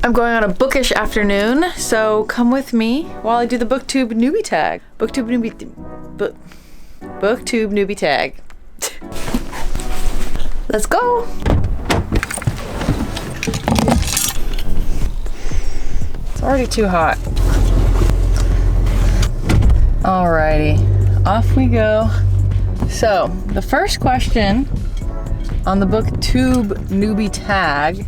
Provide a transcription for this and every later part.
I'm going on a bookish afternoon, so come with me while I do the Booktube Newbie Tag. Booktube Newbie Tag. Let's go. It's already too hot. Alrighty, off we go. So, the first question on the Booktube Newbie Tag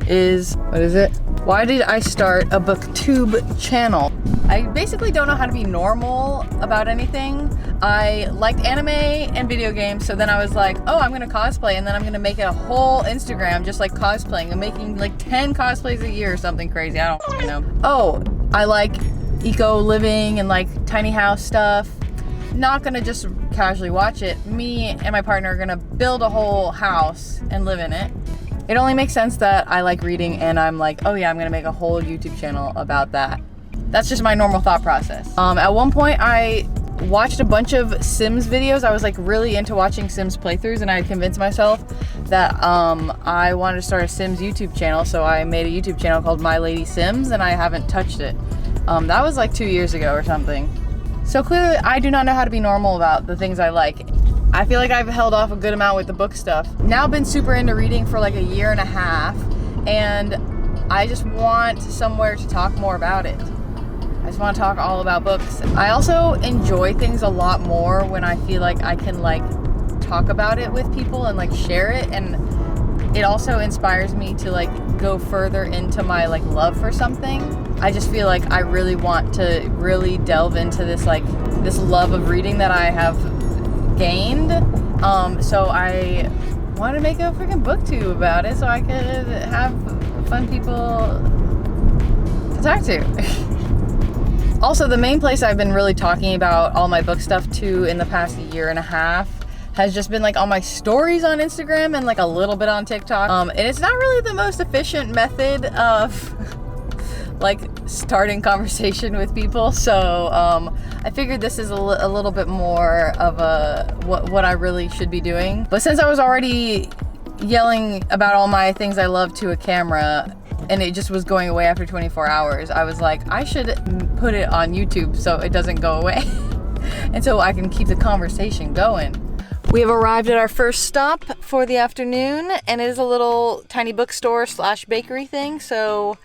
is, what is it? Why did I start a Booktube channel? I basically don't know how to be normal about anything. I liked anime and video games, so then I was like, oh, I'm gonna cosplay, and then I'm gonna make it a whole Instagram just like cosplaying. I'm making like 10 cosplays a year or something crazy, I don't fucking know. Oh, I like eco living and like tiny house stuff. Not gonna just casually watch it. Me and my partner are gonna build a whole house and live in it. It only makes sense that I like reading and I'm like, oh yeah, I'm gonna make a whole YouTube channel about that. That's just my normal thought process. At one point I watched a bunch of Sims videos. I was like really into watching Sims playthroughs, and I convinced myself that I wanted to start a Sims YouTube channel, so I made a YouTube channel called myladysprout, and I haven't touched it. That was like 2 years ago or something. So clearly I do not know how to be normal about the things I like. I feel like I've held off a good amount with the book stuff. Now I've been super into reading for like a year and a half, and I just want somewhere to talk more about it. I just want to talk all about books. I also enjoy things a lot more when I feel like I can like talk about it with people and like share it, and it also inspires me to like go further into my like love for something. I just feel like I really want to really delve into this like this love of reading that I have gained. So I wanted to make a freaking booktube about it so I could have fun people to talk to. Also, the main place I've been really talking about all my book stuff to in the past year and a half has just been like all my stories on Instagram and like a little bit on TikTok. And it's not really the most efficient method of like starting conversation with people. So I figured this is a little bit more of a what I really should be doing. But since I was already yelling about all my things I love to a camera, and it just was going away after 24 hours, I was like, I should put it on YouTube so it doesn't go away. And so I can keep the conversation going. We have arrived at our first stop for the afternoon, and it is a little tiny bookstore slash bakery thing. So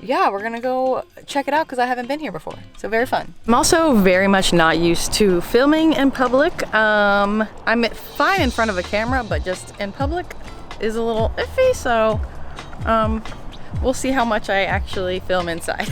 yeah, we're gonna go check it out because I haven't been here before. So very fun. I'm also very much not used to filming in public. I'm fine in front of a camera, but just in public is a little iffy. So we'll see how much I actually film inside.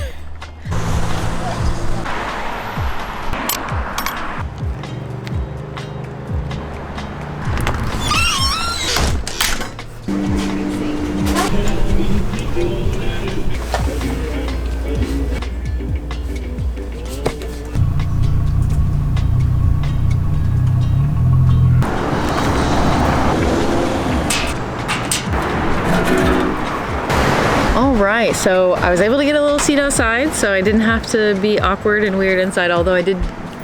Alright, so I was able to get a little seat outside, so I didn't have to be awkward and weird inside, although I did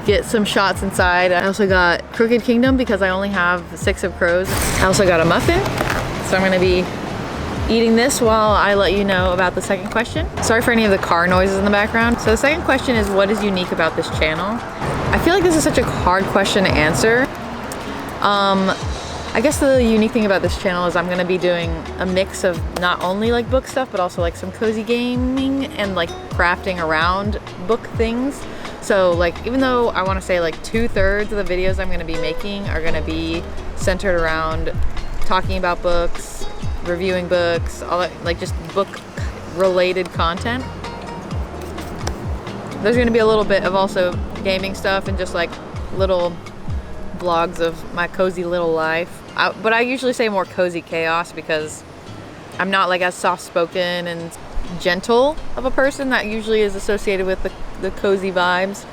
get some shots inside. I also got Crooked Kingdom because I only have 6 of Crows. I also got a muffin, so I'm going to be eating this while I let you know about the second question. Sorry for any of the car noises in the background. So the second question is, what is unique about this channel? I feel like this is such a hard question to answer. I guess the unique thing about this channel is I'm going to be doing a mix of not only like book stuff, but also like some cozy gaming and like crafting around book things. So like, even though I want to say like 2/3 of the videos I'm going to be making are going to be centered around talking about books, reviewing books, all that, like just book related content. There's going to be a little bit of also gaming stuff and just like little vlogs of my cozy little life. But I usually say more cozy chaos because I'm not like as soft-spoken and gentle of a person that usually is associated with the cozy vibes.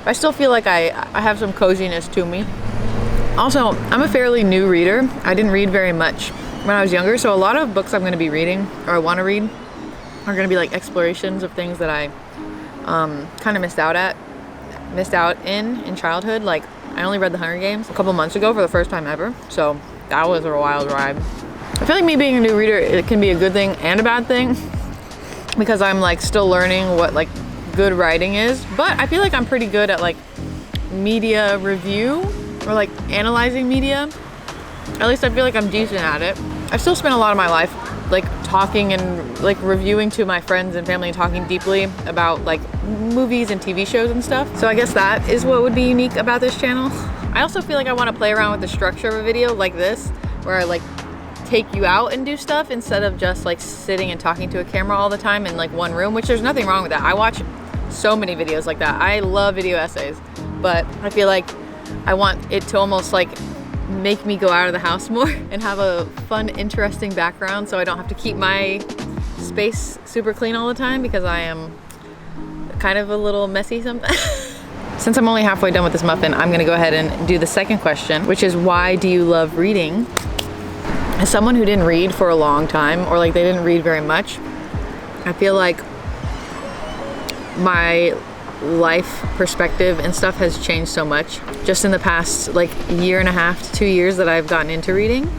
But I still feel like I have some coziness to me. Also, I'm a fairly new reader. I didn't read very much when I was younger, so a lot of books I'm going to be reading, or I want to read, are going to be like explorations of things that I kind of missed out in childhood. Like, I only read The Hunger Games a couple months ago for the first time ever, so that was a wild ride. I feel like me being a new reader, it can be a good thing and a bad thing. because I'm like still learning what like good writing is, but I feel like I'm pretty good at like media review or like analyzing media. At least I feel like I'm decent at it. I've still spent a lot of my life like talking and like reviewing to my friends and family and talking deeply about like movies and TV shows and stuff. So I guess that is what would be unique about this channel. I also feel like I want to play around with the structure of a video like this, where I like take you out and do stuff instead of just like sitting and talking to a camera all the time in like one room, which there's nothing wrong with that. I watch so many videos like that. I love video essays, but I feel like I want it to almost like make me go out of the house more and have a fun, interesting background, so I don't have to keep my space super clean all the time because I am kind of a little messy sometimes. Since I'm only halfway done with this muffin, I'm gonna go ahead and do the second question, which is, why do you love reading? As someone who didn't read for a long time, or like they didn't read very much, I feel like my life perspective and stuff has changed so much just in the past like year and a half to 2 years that I've gotten into reading.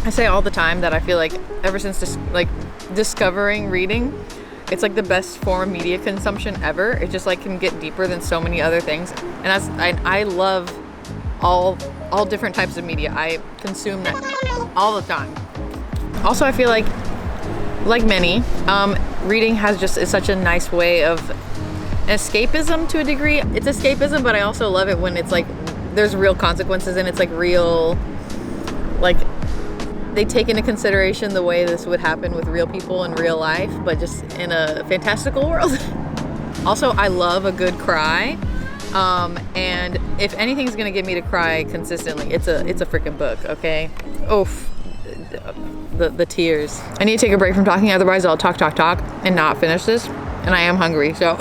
I say all the time that I feel like ever since discovering reading, it's like the best form of media consumption ever. It just like can get deeper than so many other things, and I love all different types of media. I consume that all the time. Also, I feel like many, reading is such a nice way of escapism to a degree. It's escapism, but I also love it when it's like there's real consequences and it's like real, like they take into consideration the way this would happen with real people in real life, but just in a fantastical world. Also, I love a good cry. And if anything's gonna get me to cry consistently, it's a freaking book, okay? Oof. The tears. I need to take a break from talking, otherwise I'll talk and not finish this. And I am hungry, so.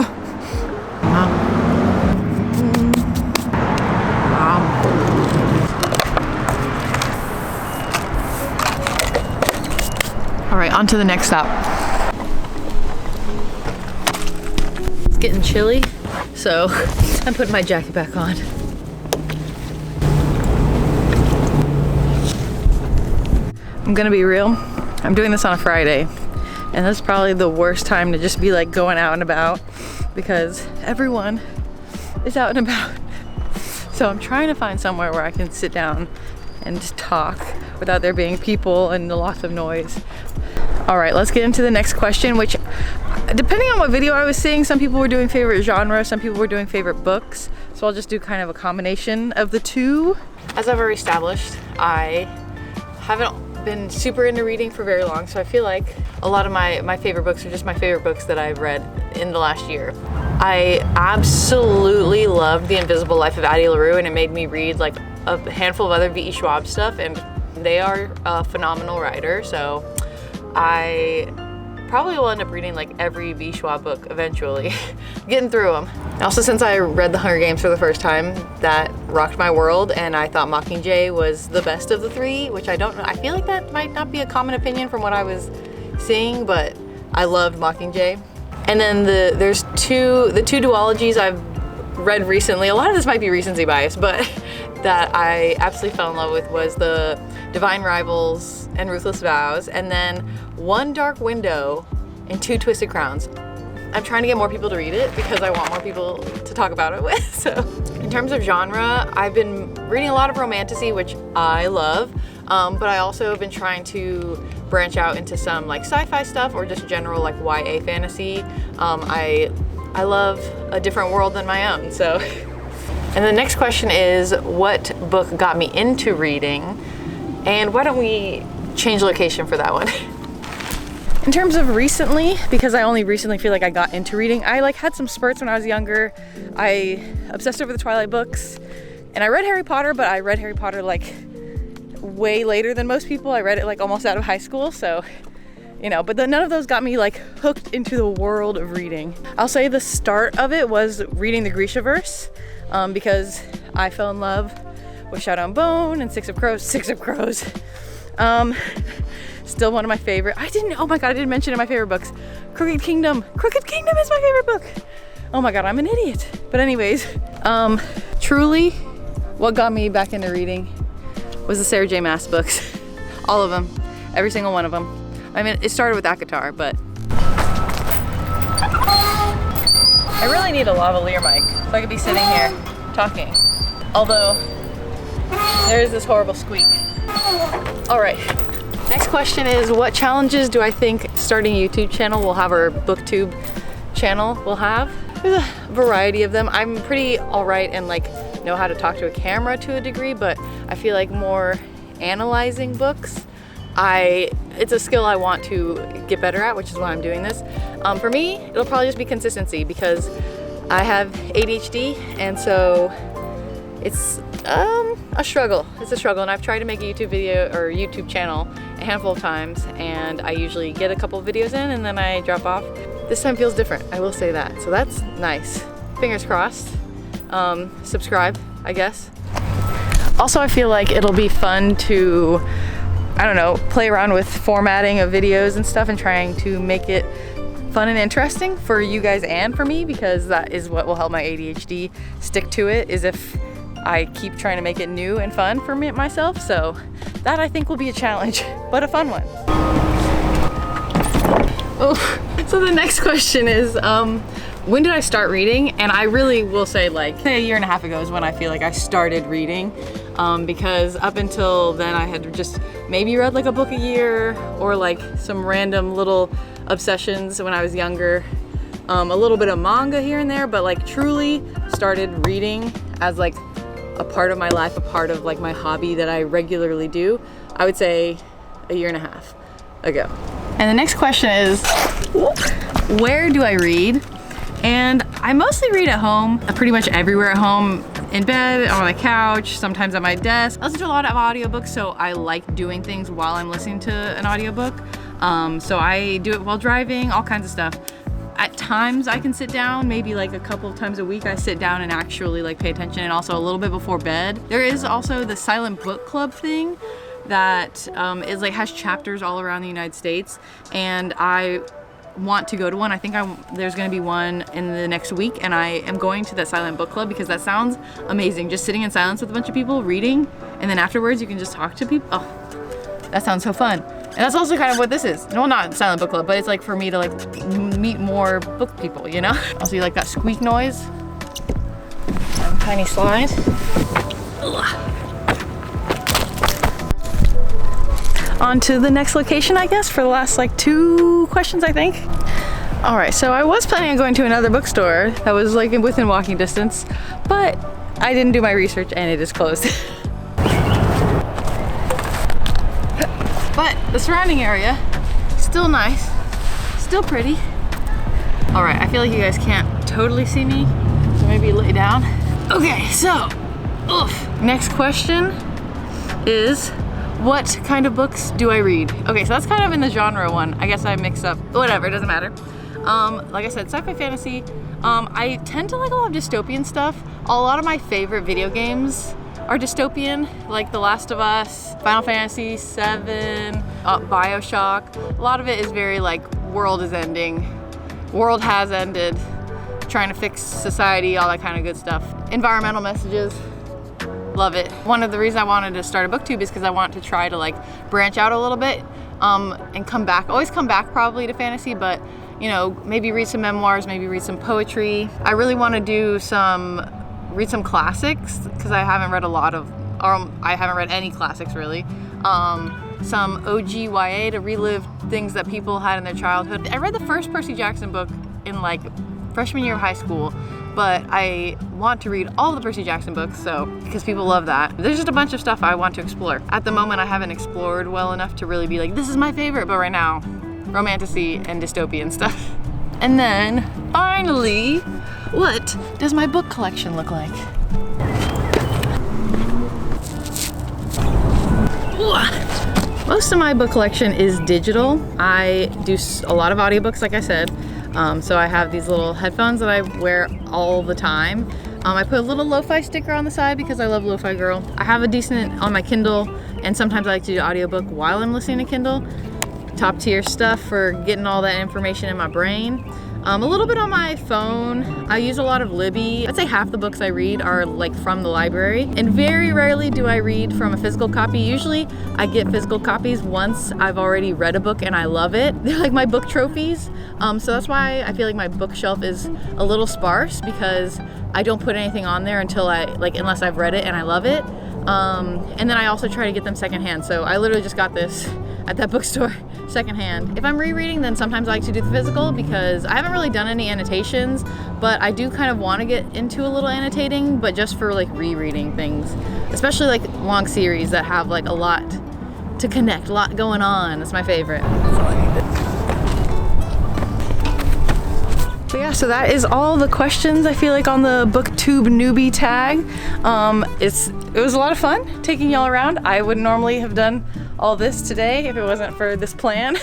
All right, on to the next stop. It's getting chilly, so I'm putting my jacket back on. I'm gonna be real, I'm doing this on a Friday, and that's probably the worst time to just be like going out and about because everyone is out and about. So I'm trying to find somewhere where I can sit down and just talk without there being people and lots of noise. All right, let's get into the next question, which depending on what video I was seeing, some people were doing favorite genre, some people were doing favorite books. So I'll just do kind of a combination of the two. As I've already established, I haven't been super into reading for very long, so I feel like a lot of my favorite books are just my favorite books that I've read in the last year. I absolutely loved The Invisible Life of Addie LaRue, and it made me read like a handful of other V.E. Schwab stuff, and they are a phenomenal writer, so I probably will end up reading like every V. Schwab book eventually, getting through them. Also, since I read The Hunger Games for the first time, that rocked my world, and I thought Mockingjay was the best of the three, which I don't know. I feel like that might not be a common opinion from what I was seeing, but I loved Mockingjay. And then the two duologies I've read recently, a lot of this might be recency bias, but that I absolutely fell in love with was the Divine Rivals and Ruthless Vows, and then One Dark Window and Two Twisted Crowns. I'm trying to get more people to read it because I want more people to talk about it with. So in terms of genre, I've been reading a lot of romantasy, which I love, but I also have been trying to branch out into some like sci-fi stuff or just general like YA fantasy. I love a different world than my own, so. And the next question is, what book got me into reading? And why don't we change location for that one? In terms of recently, because I only recently feel like I got into reading, I like had some spurts when I was younger. I obsessed over the Twilight books, and I read Harry Potter, but I read Harry Potter like way later than most people. I read it like almost out of high school, so, you know, but none of those got me like hooked into the world of reading. I'll say the start of it was reading the Grishaverse, because I fell in love with Shadow and Bone and Six of Crows. Still one of my favorite. Oh my God, I didn't mention in my favorite books. Crooked Kingdom is my favorite book. Oh my God, I'm an idiot. But anyways, truly what got me back into reading was the Sarah J. Maas books. All of them, every single one of them. I mean, it started with that guitar, but I really need a lavalier mic so I could be sitting here talking. Although, there is this horrible squeak. All right, next question is, what challenges do I think starting a YouTube channel will have, or Booktube channel will have? There's a variety of them. I'm pretty all right and like know how to talk to a camera to a degree, but I feel like more analyzing books, it's a skill I want to get better at, which is why I'm doing this. For me, it'll probably just be consistency because I have ADHD, and so it's a struggle. It's a struggle, and I've tried to make a YouTube video or YouTube channel a handful of times, and I usually get a couple of videos in and then I drop off. This time feels different, I will say that. So that's nice. Fingers crossed. Subscribe, I guess. Also, I feel like it'll be fun to, I don't know, play around with formatting of videos and stuff and trying to make it fun and interesting for you guys and for me, because that is what will help my ADHD stick to it, is if I keep trying to make it new and fun for me, myself. So that I think will be a challenge, but a fun one. Oh, so the next question is, when did I start reading? And I really will say, like, a year and a half ago is when I feel like I started reading, because up until then I had just maybe read like a book a year or like some random little obsessions when I was younger, a little bit of manga here and there, but like truly started reading as like a part of my life, a part of like my hobby that I regularly do, I would say a year and a half ago. And the next question is, where do I read? And I mostly read at home, pretty much everywhere at home, in bed, on my couch, sometimes at my desk. I listen to a lot of audiobooks, so I like doing things while I'm listening to an audiobook. So I do it while driving, all kinds of stuff. At times I can sit down, maybe like a couple of times a week I sit down and actually like pay attention, and also a little bit before bed. There is also the silent book club thing that is like has chapters all around the United States, and I want to go to one. I think there's going to be one in the next week, and I am going to that silent book club because that sounds amazing. Just sitting in silence with a bunch of people reading, and then afterwards you can just talk to people. Oh, that sounds so fun. And that's also kind of what this is. No, not silent book club, but it's like for me to like meet more book people, you know? Also, you like that squeak noise? Tiny slide. Ugh. On to the next location, I guess, for the last like 2 questions, I think. All right, so I was planning on going to another bookstore that was like within walking distance, but I didn't do my research and it is closed. But the surrounding area, still nice, still pretty. All right, I feel like you guys can't totally see me, so maybe lay down. Okay, so, next question is, what kind of books do I read? Okay, so that's kind of in the genre one. I guess I mix up, whatever, it doesn't matter. Like I said, sci-fi fantasy. I tend to like a lot of dystopian stuff. A lot of my favorite video games are dystopian, like The Last of Us, Final Fantasy VII, Bioshock. A lot of it is very like, world is ending, world has ended, trying to fix society, all that kind of good stuff. Environmental messages. Love it. One of the reasons I wanted to start a booktube is because I want to try to like branch out a little bit and come back, always come back probably to fantasy, but you know, maybe read some memoirs, maybe read some poetry. I really want to do read some classics because I haven't read a lot of, or I haven't read any classics really. Some OG YA to relive things that people had in their childhood. I read the first Percy Jackson book in like freshman year of high school, but I want to read all the Percy Jackson books, so, because people love that. There's just a bunch of stuff I want to explore. At the moment, I haven't explored well enough to really be like, this is my favorite, but right now, romantasy and dystopian stuff. And then, finally, what does my book collection look like? Most of my book collection is digital. I do a lot of audiobooks, like I said. So I have these little headphones that I wear all the time. I put a little lo-fi sticker on the side because I love Lo-Fi Girl. I have a decent on my Kindle, and sometimes I like to do audiobook while I'm listening to Kindle. Top tier stuff for getting all that information in my brain. A little bit on my phone. I use a lot of Libby. I'd say half the books I read are like from the library, and very rarely do I read from a physical copy. Usually I get physical copies once I've already read a book and I love it. They're like my book trophies. So that's why I feel like my bookshelf is a little sparse, because I don't put anything on there until unless I've read it and I love it. And then I also try to get them secondhand. So I literally just got this at that bookstore secondhand. If I'm rereading, then sometimes I like to do the physical, because I haven't really done any annotations, but I do kind of want to get into a little annotating, but just for like rereading things, especially like long series that have like a lot to connect, a lot going on. That's my favorite. So yeah, so that is all the questions I feel like on the Booktube Newbie Tag. It was a lot of fun taking y'all around. I wouldn't normally have done all this today if it wasn't for this plan.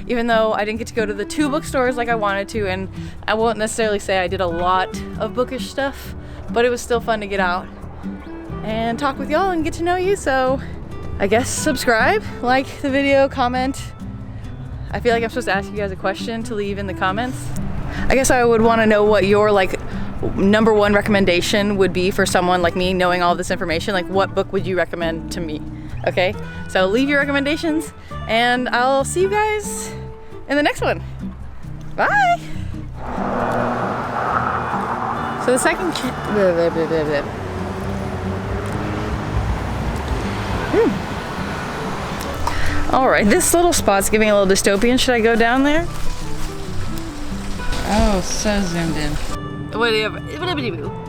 Even though I didn't get to go to the 2 bookstores like I wanted to, and I won't necessarily say I did a lot of bookish stuff, but it was still fun to get out and talk with y'all and get to know you. So I guess subscribe, like the video, comment. I feel like I'm supposed to ask you guys a question to leave in the comments. I guess I would want to know what your like #1 recommendation would be for someone like me knowing all this information. Like, what book would you recommend to me? Okay, so leave your recommendations and I'll see you guys in the next one. Bye. So the second all right, this little spot's giving a little dystopian. Should I go down there? Oh, so zoomed in. What do you have?